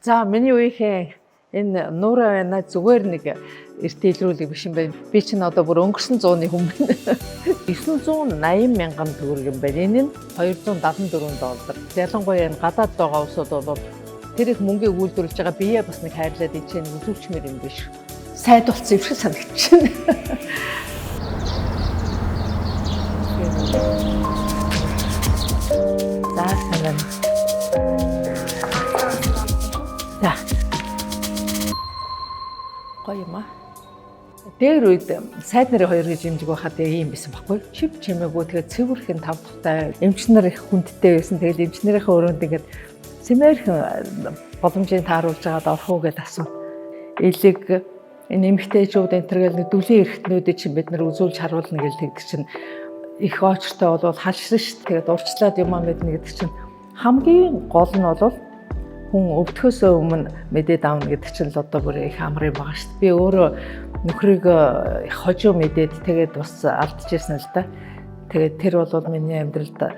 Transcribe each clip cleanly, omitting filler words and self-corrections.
За миний үеийн энэ нуураа байна зүгээр нэг эрт илрүүлэг биш юм байна. Би чинь одоо бүр өнгөрсөн 100-ны хүн байна. 980 мянган төгрөг юм байна. Энэ нь $274. Ялангуяа энэ гадаад байгаа улсууд бол тэр их мөнгөийг үйлдвэрлэж байгаа бие бас нэг хайрлаад ичээ үзүүлчмээр юм биш. Сайд болсон юм шиг санагдаж байна. За санаа. За. Гоё юм аа. Дээр үед сайд нарын хоёр гэж имжиг байхад ийм байсан байхгүй. Чив чимээгүй тэгээд цэвэрхэн тав тухтай эмчнэр их хүндтэй байсан. Тэгээд эмчнэрийнхээ өрөөнд ингээд сэмээрхэн боломжийг тааруулж байгаад орох уу гэдээ асуу. Элэг энэ эмэгтэйчүүд энэ төргээл нэг дүлийн эрхтнүүдэд чинь бид нар үзүүлж харуулна гэдэг чинь их очртой бол халшрын шүү. Тэгээд урьдчилаад юм аа мэднэ гэдэг чинь хамгийн гол нь бол хүн өвдөхөөсөө өмнө мэдээд аавна гэдэг чинь л одоо бүр их амар юм байгаа шүү. Би өөрөө нөхрийг хожуу мэдээд тэгээд бас алдчихсан л да. Тэгээд тэр бол миний амьдралд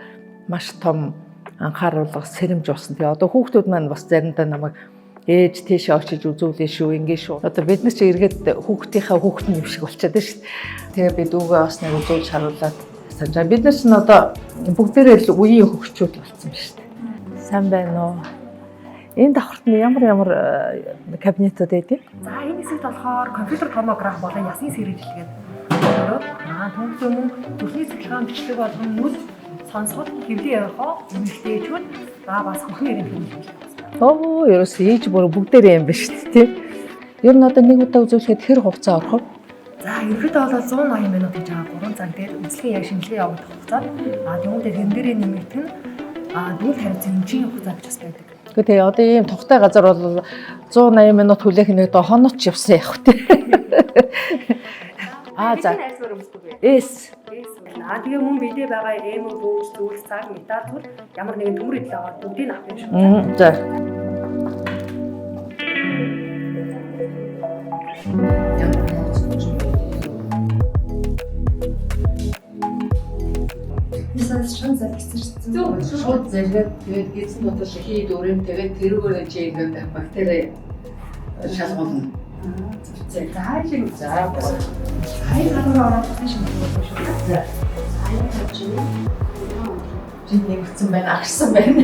маш том анхааруулга сэрэмж болсон. Тэгээ одоо хүүхдүүд маань бас заримдаа намайг ээж тийшээ очиж үзүүлээ шүү, ингэ шүү. Одоо бид нар чи эргээд хүүхдийнхаа хүүхд нь юм шиг болчиход байна шүү. Тэгээ би дүүгээ бас нэг үзүүлж харуулад санаа. Бид нар ч н одоо бүгдээрээ л үеийн хөгчүүд болсон байна шүү. Сайн байна уу? Энэ давхарт нь ямар кабинетууд байдаг? За энэ хэсэгт болохоор компьютер томограф болон ясны сэргэлжилгээд өөрөө түүнтэй мөн төрлийн цэцлэгийн бичлэг болгон нүд сонсгол хэвлээ явахаа эмэгтэйчүүд бас хөхний ирэн хэмжээ. Оо, ерөөс ээж бүр бүгдээрээ юм байна шүү дээ. Ер нь одоо нэг удаа үзүүлэхэд хэр хугацаа орох вэ? За ерөөдөө бол 180 минут гэж байгаа 3 цаг дээр үзлэгийн яг шинжилгээ явуулах хугацаа. Тэгвэл хэн дээрээ нэмэгдэх нь дүүл хариуцсан хэмжээний хугацаа гэж бас байдаг. Тэгээ одоо ийм тухтай газар бол 180 минут хүлээх нэг доо хонооч явсан явах тий. За. Эс. Тэгээ мөн бидээ байгаа эм бөөж зүйл цаг метал зүйл ямар нэгэн төмөр идэл аваад бүгдийг авах юм шүү. За. Шууд зэрэг тэгээд гизэн дотор шихий дөрөв тэгээд тэрүүгээр жийгээд бактери шалгуулна. За хайлыг за. Хай гадар ороод тийм шиг болов шүү. За. Хайлыг тавьчих. Жин нэгсэн байна, агшсан байна.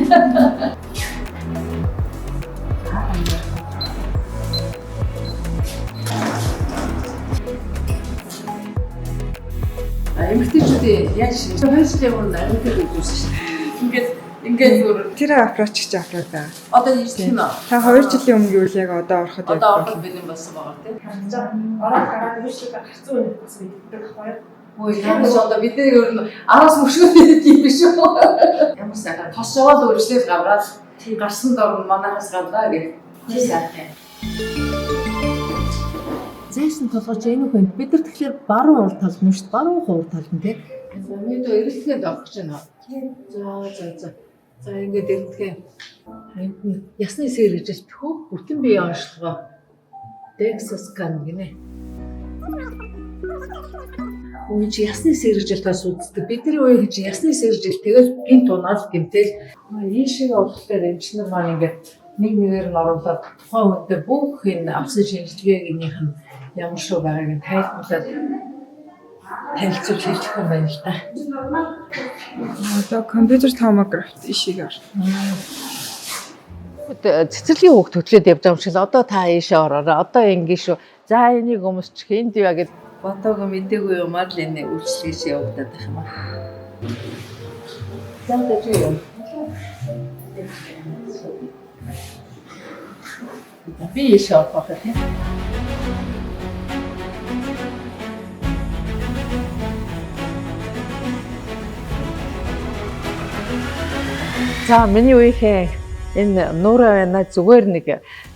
Эмэгтэйчүүдийн яаж хайлчлын өмнө амьд үзсэн шүү дээ. Ингээд зүр тэр аппроч гэж аппроч байгаа. Одоо хийж тийм үү? Та 2 жилийн өмнө юу л яг одоо ороход яг одоо ороход бэлэн болсон байгаа тийм. Ороод гараад үүсээ гарцсан үе бас мэддэг хоёр. Ой, ямарч одоо бидний өөр нь араас мөшгөөд юм биш үү? Ямар сайхан тос яваад өөрчлөлт гавраад гарсан дор манайхаас гадаа гэх. Тийм сайхан. Зээсэн толгойч энэ хүн бид нар тэгэхээр баруун урд талд нь шүү дээ. Баруун хуур талд нь тийм. Миний дөө эргэлтгээд авах гэж байна. За ингээд эргэлтгээ. Ясны сэр гэж төхөө бүтэн бие онцлогоо. Dexus scan гинэ. Үгүй чи ясны сэржил тас үздэг. Бидний үеийн чи ясны сэржил тэгэл гинт унаал гэмтэл энэ шиг болохоор эмчнэр маань ингээд нэг нэгээр нь оруулаад тухайн үедээ бүх энэ авсан шинжилгээгийнх нь ямар шүү байгааг нь тайлбарлаад танилцуулж хэлчих юм байна л да. Одоо компьютер томографт ишиг ор. Цэцэрлэгийн хүүхд хөтлөөд явж байгаа юм шиг л одоо та ийшээ ороорой. Одоо ингэ шүү. За энийг өмсчих энд яа гэд бодоог мэдээгүй юмар л энэ үйлчлэгээш явагдаад байх юм аа. За тэгэж юм. Би ийшээ орох байх тийм. За миний үеийн энэ нуураа байна зүгээр нэг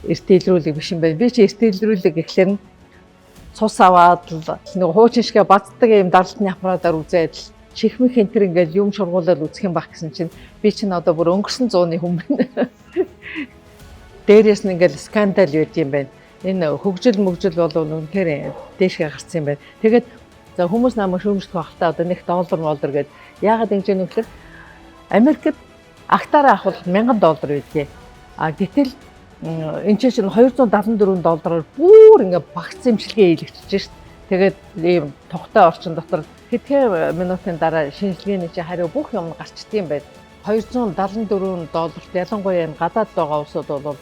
эрт илрүүлэг биш юм байна. Би чи эрт илрүүлэг гэхлээр цус аваад л нэг хуучин шигэ бацдаг юм даралтны аппаратаар үзээд чихмэх энэ төр ингээл юм шургуулаад үзэх юм баг гэсэн чинь би чинь одоо бүр өнгөрсөн 100-ны хүн байна. Дээрээс нь ингээл скандал үйд юм байна. Энэ хөгжил мөгжил бол үнэхээр дээшгээ гарсан юм байна. Тэгээд за хүмүүс намайг шүүмжлэх байхдаа одоо нэг $1 гээд яагаад ингэж юм гэхээр Америкт актаараа авах $1000 байдгийг. Гэтэл энэ чинь $274 бүр ингээ багц эмчилгээ хийлэгдэж шít. Тэгээд ийм тухтай орчин дотор хэдхэн минутын дараа шинжилгээний чи хариу бүх юм гарчдгийм байд. $274 ялангуяа энэ гадаад байгаа улсууд бол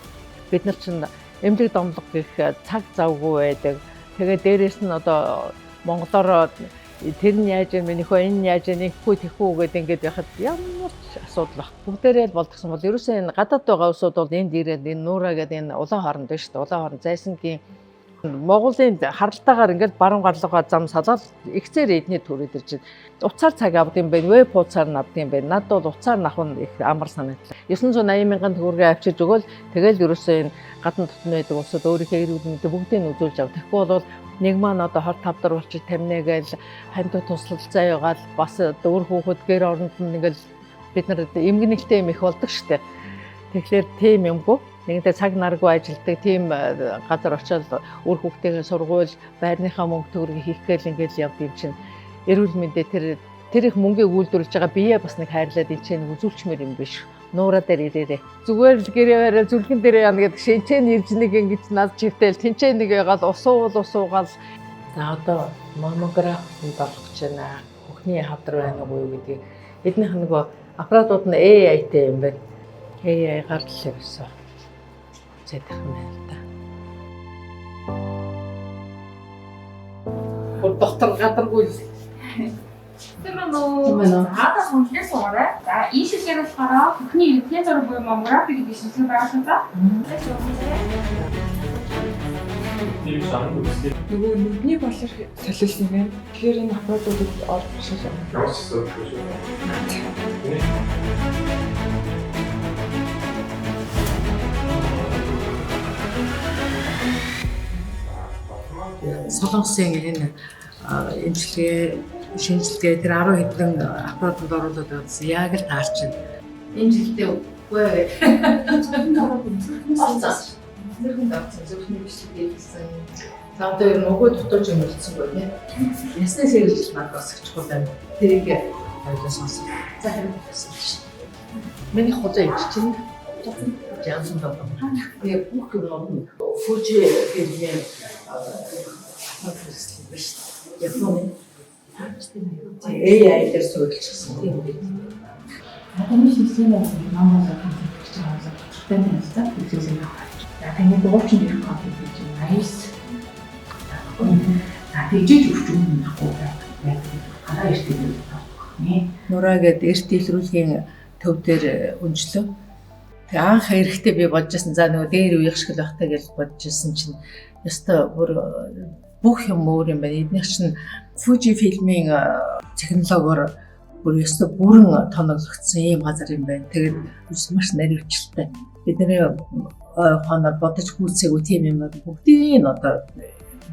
бид нар чинь эмнэлэг домлого гэх цаг завгүй байдаг. Тэгээд дээрэс нь одоо монголоор тэр нь яаж юм бэ нөхөө энэ яаж нэгхгүй тэхүү гэдэг ингээд яхад ямар ч асуудал баг. Бүгдээрээ л болдгсон бол ерөөсөө энэ гадаад байгаа улсууд бол энд ирээд энэ нуураа гэдэг энэ улаан хооронд байна шүү дээ. Улаан хооронд зайсангийн Монголын харалтаагаар ингээд баруун гарлуугаа зам салаад ихцээр эдний төрөд ирж байна. Уцаар цаг авд юм байна, веб хуудасаар авд юм байна. Над бол уцаар навах нь их амар санагдлаа. 980 мянган төгрөгийн авчиж өгөөл тэгэл ерөөсөө энэ гадна дотны байдаг улсууд өөрийнхөө эрүүл мэндийг бүгдийг нь үзүүлж авах. Тэгэхгүй бол нэг маань одоо 25 дараа болчих тамина гээл хандуу туслал заяагаал бас дөр хүүхэд гэр оронд нь ингээл бид нар эмгэнэлтэй юм их болдог штэ. Тэгэхээр тийм юмгүй нэгдээ цаг наргүй ажилдаг тийм газар очиод үр хүүхдтэйгээ сургууль байрныхаа мөнгө төгрөгийг хийх гээл ингээл явд юм чинь эрүүл мэндээ тэр их мөнгийг үйлдвэрлэж байгаа бие бас нэг хайрлаад энэ чинь үзүүлчмээр юм биш. Нуураа дээр ирээрээ. Зүгээр л гэрээрээ зүлгэн дээрээ яана гэдэг шинчэн ирж нэг ингэж над чивтэл тэнцээ нэг ягаал усуугаал за одоо маммографинд болох гэж байна. Бүхний хавдар байна уу гэдгийг эднийх нөгөө аппаратууд нь AI-тэй юм байна. AI-гаар л явсан. Зэдэх юм байна л да. Хурд доктор гадаргүй Хадаа хүнлээс уурай. За энэ шилгээр болохоор бүхний эрдэнэ зураг буюу маммографи гэдэг шилжлэг байгаа шүү дээ. Нөгөө нүдний болор солиулсан юм байна. Тэгэхээр энэ аппаратуудад орж бошоо. Солонгосын энэ эмчилгээ шинжилгээ тэр 10 хэдэн аппаратууд оруулаад байсан. Яг л таарч байна. Энэ жилдээ үгүй ээ. Зэрхэн давсан зөвхөн бичлэг хийсэн. За одоо ер нь өгөө дутууж юм болсон байна. Ясны сэргэлж надад бас их чухал байна. Тэрийг ойлгож сонсох. За хэрэг болсон шүү. Миний хожоо ич чинь Жансан даа. Тэгээ бүх юм фужи гэдэг Японы AI дээр суурилчихсан тийм үү? Хаданы систем Монгол хэлж байгаа тань тань хэлсэн юм. Таны дуучин ирэх хот гэж nice. Тэгжиж өвчмөн нөхгүй яг хараа ирдэг юм. Нураа гэдэг эрт илрүүлгийн төв дээр өнжлөө. Тэг анх эрэхтэй би бодчихсон. За нөгөө дээр үеих шиг л байхтай гэж бодчихсон чинь ёстой бүр бүх юм өөр юм байна. Эднийх чинь Fuji фильмийн технологиор бүр ёстой бүрэн тоноглогдсон ийм газар юм байна. Тэгээд маш наривчлалтай. Бидний хоноор бодож гүйцээгүй тийм юм бүгдийг нь одоо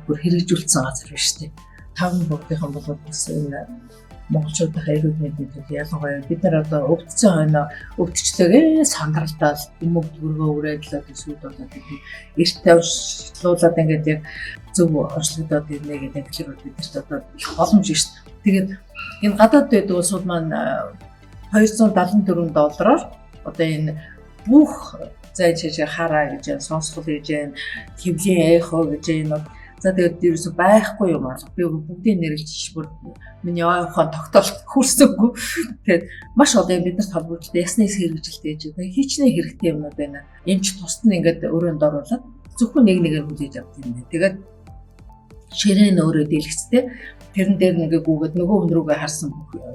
бүр хэрэгжүүлсэн газар биш үү? Таван бүгдийнхэн бол бас энэ монголчуудын эрүүл мэндийн төлөв ялангуяа бид нар одоо өвдсөн хойноо өвдчлөөгөө сандралдаад юм өгдгөргөө үрээд л одоо сүйд болоод эрт тавьшлуулаад ингээд яг зөв орчлогдоод ирнэ гэдэг тэгэхээр бид нарт одоо их боломж шүү дээ. Тэгээд энэ гадаад байдаг улсууд маань $274 одоо энэ бүх зай чижээ хараа гэж сонсгол гэж твлийн эхо гэж энэ за тэгээд ерөөсөй байхгүй юм аа. Би бүгдийг нэрлэж бүр миний ойхон тогтоолт хүрсэнгүй. Тэгээд маш олон бид нарт холбогдолтой ясны хэрэгжилтэй гэж байна. Хичнээн хэрэгтэй юмнууд байна. Эмч тусад нь ингээд өрөөнд оруулаад зөвхөн нэг нэгээр хүлээж авдаг юм байна. Тэгээд ширээн өөрөө дэлгэцтэй. Тэрэн дээр нэгэ гүгээд нөгөө хүн рүүгээ харсан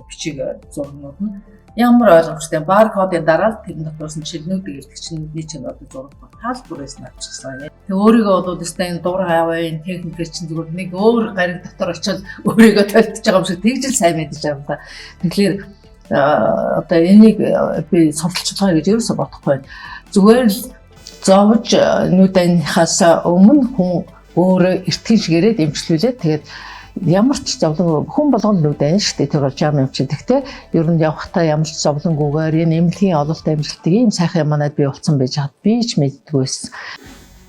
бичиг зургнууд нь ямар ойлгомжтой баркодын дараа тэрэн дотроос нь шилнүүдийг илтгэж чиний чинь одоо зураг таалбарээс навчсан. Тэг өөрийгөө бол өстой энэ дур хаваа энэ техникэр чинь зүгээр нэг өөр гариг дотор очиод өөрийгөө тольтож байгаа юм шиг тэгжил сайн мэдэж байгаа юм да. Тэгэхээр одоо энийг би сурталчилгаа гэж ерөөсө бодохгүй. Зүгээр л зовж нүдэнхээс өмнө хүн өөрөө эртхэн шигээрээ дэмжлүүлээд тэгээд ямар ч зовлон хүн болгонд нүдэн шүү дээ. Тэр бол жам юм чи. Тэгтээ ер нь явахтаа ямар ч зовлонгүйгээр энэ эмнэлгийн ололт амжилтыг ийм сайхан юм манайд бий болсон байж хаад би ч мэддэггүй байсан.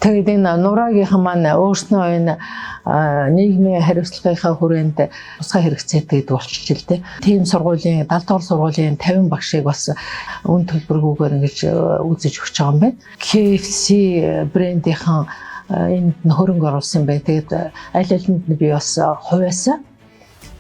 Тэгээд энэ нураагийнхан маань өөрснөө энэ нийгмийн хариуцлагынхаа хүрээнд тусгай хэрэгцээтэй гэдэг болчих л дээ. Тийм сургуулийн 70 дугаар сургуулийн 50 багшийг бас үн төлбөргүйгээр ингэж үзэж өгч байгаа юм байна. KFC брендийнхэн энд хөрөнгө оруулсан бай. Тэгээд аль алинд нь би бас хувьяасаа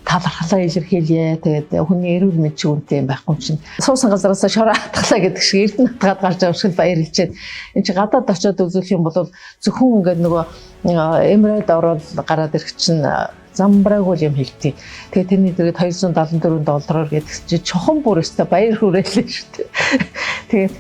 талархлаа илэрхийлье. Тэгээд хүний эрүүл мэнд чинь үнэтэй юм байхгүй чинь. Суусан газараас шороо хатглаа гэдэг шиг эрдэнэ хатгаад гарч байгаа шиг баярлж байна. Энд чи гадаад очиод үзүүлэх юм бол зөвхөн ингээд нөгөө эмрээд ороод гараад ирэх чинь замбраагүй юм хэлтий. Тэгээд тэрний дээрээ $274 гэдэг чинь чохон бүр өстой баяр хүрээлээ шүү дээ. Тэгээд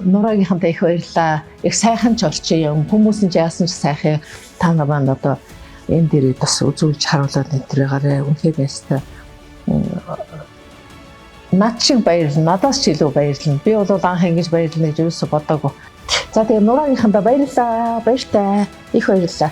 нураагийнхантай их баярлаа. Их сайхан ч орчих юм. Хүмүүс нь яасан ч сайхан. Та нар маань одоо энэ дээрээ бас үзүүлж харуулад энтрээгараа үнхээр байстай. Над шиг баярлна. Надаас ч илүү баярлна. Би бол анх ингэж баярлна гэж юусо бодоагүй. За тэгээ нураагийнхандаа баярлалаа. Баяртай. Их баярлалаа.